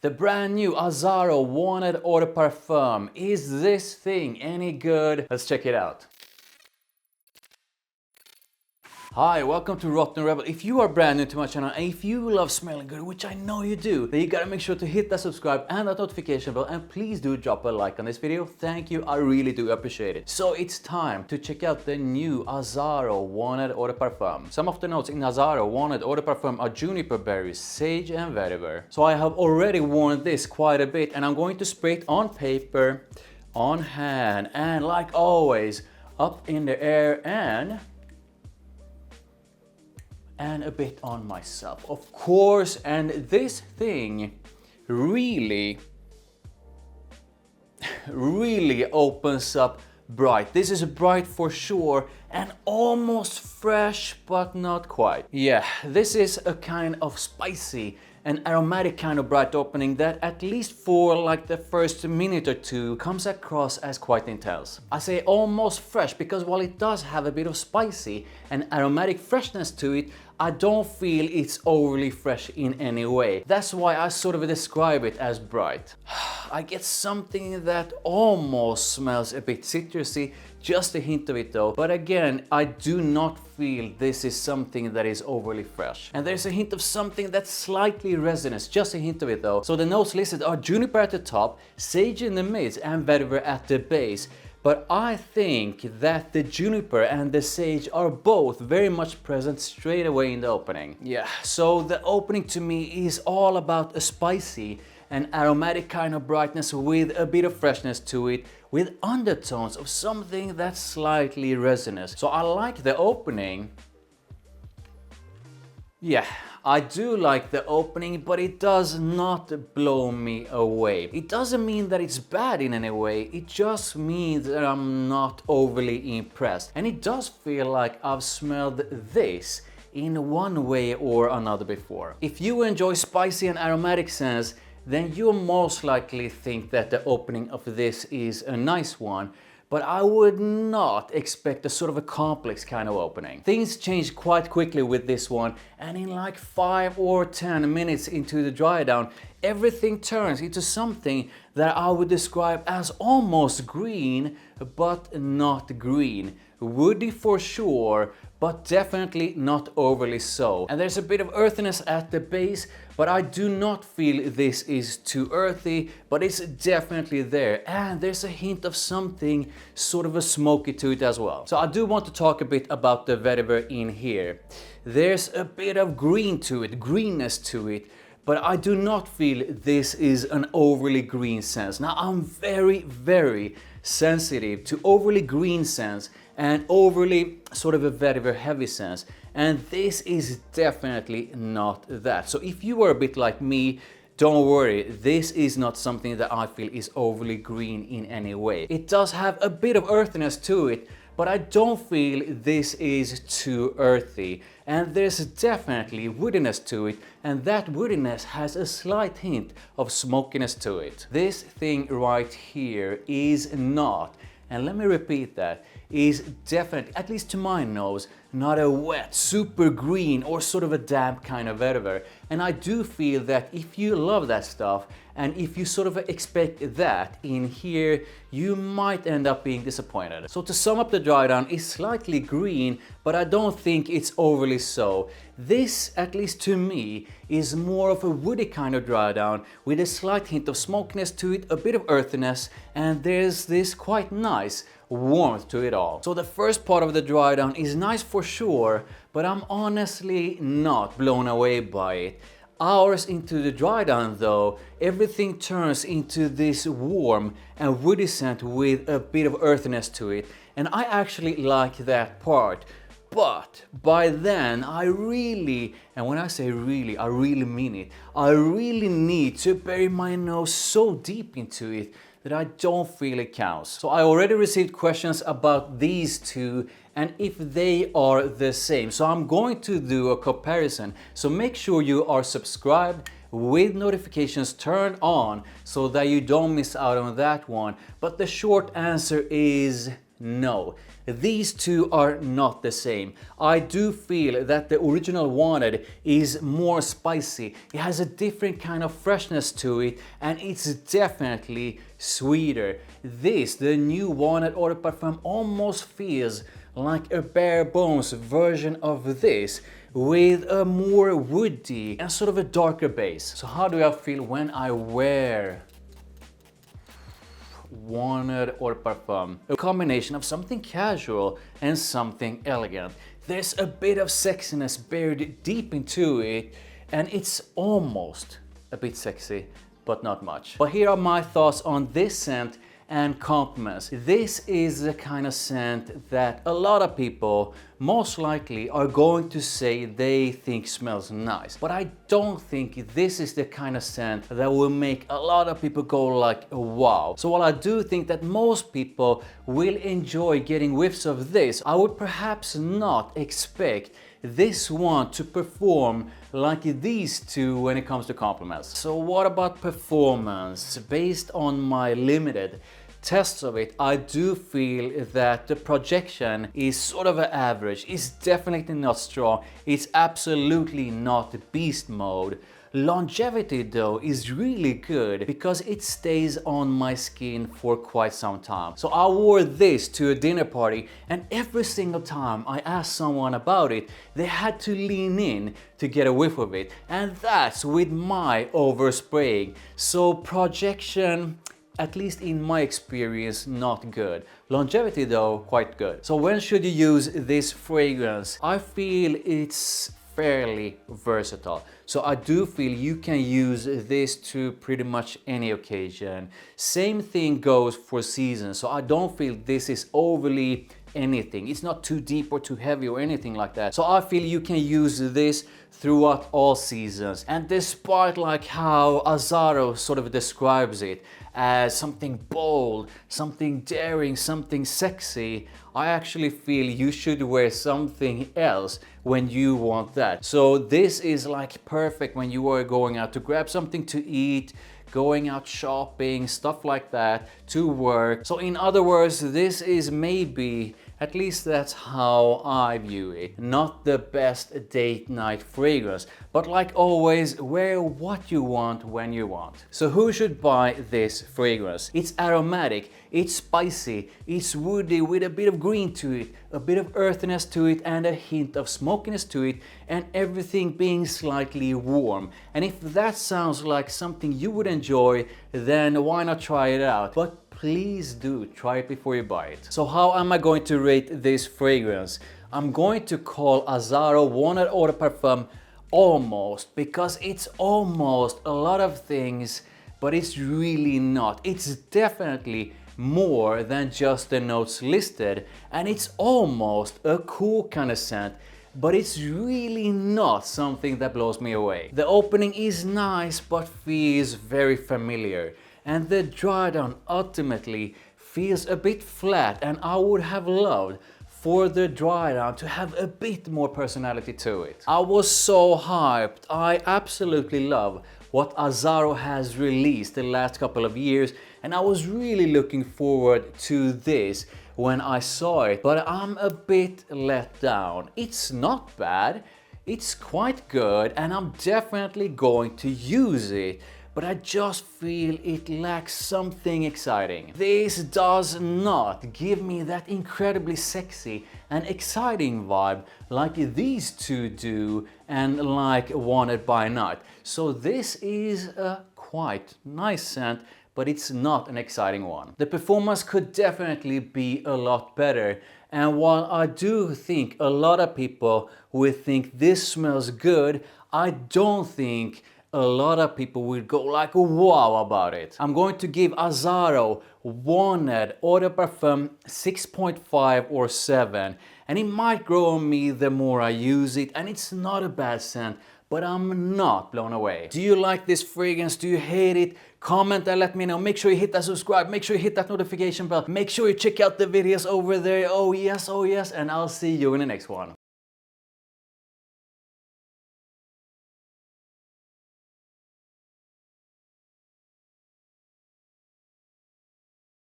The brand new Azzaro Wanted Eau de Parfum. Is this thing any good? Let's check it out. Hi, welcome to therottenrebel. If you are brand new to my channel and if you love smelling good, which I know you do, then you gotta make sure to hit that subscribe and that notification bell, and please do drop a like on this video. Thank you, I really do appreciate it. So it's time to check out the new Azzaro Wanted Eau de Parfum. Some of the notes in Azzaro Wanted Eau de Parfum are juniper berries, sage and vetiver. So I have already worn this quite a bit and I'm going to spray it on paper, on hand, and like always, up in the air and a bit on myself, of course. And this thing really opens up bright. This is bright for sure and almost fresh, but not quite. Yeah, this is a kind of spicy and aromatic kind of bright opening that, at least for like the first minute or two, comes across as quite intense. I say almost fresh because while it does have a bit of spicy and aromatic freshness to it, I don't feel it's overly fresh in any way. That's why I sort of describe it as bright. I get something that almost smells a bit citrusy, just a hint of it though. But again, I do not feel this is something that is overly fresh. And there's a hint of something that's slightly resinous, just a hint of it though. So the notes listed are juniper at the top, sage in the mids and vetiver at the base. But I think that the juniper and the sage are both very much present straight away in the opening. Yeah, so the opening to me is all about a spicy and aromatic kind of brightness with a bit of freshness to it, with undertones of something that's slightly resinous. So I like the opening. Yeah, I do like the opening, but it does not blow me away. It doesn't mean that it's bad in any way, it just means that I'm not overly impressed. And it does feel like I've smelled this in one way or another before. If you enjoy spicy and aromatic scents, then you'll most likely think that the opening of this is a nice one. But I would not expect a sort of a complex kind of opening. Things change quite quickly with this one, and in like 5 or 10 minutes into the dry down, everything turns into something that I would describe as almost green, but not green. Woody for sure, but definitely not overly so. And there's a bit of earthiness at the base, but I do not feel this is too earthy, but it's definitely there. And there's a hint of something sort of a smoky to it as well. So I do want to talk a bit about the vetiver in here. There's a bit of green to it, greenness to it, but I do not feel this is an overly green sense. Now I'm very sensitive to overly green scents and overly sort of a vetiver heavy sense, and this is definitely not that. So if you are a bit like me, don't worry, this is not something that I feel is overly green in any way. It does have a bit of earthiness to it, but I don't feel this is too earthy. And there's definitely woodiness to it, and that woodiness has a slight hint of smokiness to it. This thing right here is not, and let me repeat that, is definitely, at least to my nose, not a wet, super green or sort of a damp kind of vetiver. And I do feel that if you love that stuff and if you sort of expect that in here, you might end up being disappointed. So to sum up, the dry down is slightly green, but I don't think it's overly so. This, at least to me, is more of a woody kind of dry down with a slight hint of smokiness to it, a bit of earthiness, and there's this quite nice warmth to it all. So the first part of the dry down is nice for sure, but I'm honestly not blown away by it. Hours into the dry down though, everything turns into this warm and woody scent with a bit of earthiness to it, and I actually like that part. But by then I really, and when I say really, I really mean it, I really need to bury my nose so deep into it that I don't feel it counts. So I already received questions about these two and if they are the same. So I'm going to do a comparison. So make sure you are subscribed with notifications turned on so that you don't miss out on that one. But the short answer is No, these two are not the same. I do feel that the original Wanted is more spicy. It has a different kind of freshness to it, and it's definitely sweeter. This, the new Wanted Eau de Parfum, almost feels like a bare bones version of this with a more woody and sort of a darker base. So how do I feel when I wear Wanted Eau de Parfum? A combination of something casual and something elegant. There's a bit of sexiness buried deep into it, and it's almost a bit sexy, but not much. But here are my thoughts on this scent and compliments. This is the kind of scent that a lot of people most likely are going to say they think smells nice. But I don't think this is the kind of scent that will make a lot of people go like, wow. So while I do think that most people will enjoy getting whiffs of this, I would perhaps not expect this one to perform like these two when it comes to compliments. So what about performance? Based on my limited tests of it, I do feel that the projection is sort of an average. It's definitely not strong. It's absolutely not beast mode. Longevity though is really good because it stays on my skin for quite some time. So I wore this to a dinner party, and every single time I asked someone about it, they had to lean in to get a whiff of it. And that's with my overspraying. So projection, at least in my experience, not good. Longevity though, quite good. So when should you use this fragrance? I feel it's fairly versatile. So I do feel you can use this to pretty much any occasion. Same thing goes for seasons. So I don't feel this is overly anything. It's not too deep or too heavy or anything like that. So I feel you can use this throughout all seasons. And despite like how Azzaro sort of describes it as something bold, something daring, something sexy, I actually feel you should wear something else when you want that. So this is like perfect when you are going out to grab something to eat, going out shopping, stuff like that, to work. So in other words, this is maybe, at least that's how I view it, not the best date night fragrance, but like always, wear what you want when you want. So who should buy this fragrance? It's aromatic, it's spicy, it's woody with a bit of green to it, a bit of earthiness to it, and a hint of smokiness to it, and everything being slightly warm. And if that sounds like something you would enjoy, then why not try it out? But please do try it before you buy it. So how am I going to rate this fragrance? I'm going to call Azzaro Wanted Eau de Parfum almost, because it's almost a lot of things, but it's really not. It's definitely more than just the notes listed, and it's almost a cool kind of scent, but it's really not something that blows me away. The opening is nice but feels very familiar, and the dry down ultimately feels a bit flat, and I would have loved for the dry down to have a bit more personality to it. I was so hyped. I absolutely love what Azzaro has released the last couple of years, and I was really looking forward to this when I saw it, but I'm a bit let down. It's not bad, it's quite good, and I'm definitely going to use it, but I just feel it lacks something exciting. This does not give me that incredibly sexy and exciting vibe like these two do and like Wanted by Night. So this is a quite nice scent, but it's not an exciting one. The performance could definitely be a lot better, and while I do think a lot of people will think this smells good, I don't think a lot of people will go like wow about it. I'm going to give Azzaro Wanted Eau de Parfum 6.5 or 7, and it might grow on me the more I use it, and it's not a bad scent, but I'm not blown away. Do you like this fragrance? Do you hate it? Comment and let me know. Make sure you hit that subscribe, make sure you hit that notification bell, make sure you check out the videos over there. Oh yes, and I'll see you in the next one.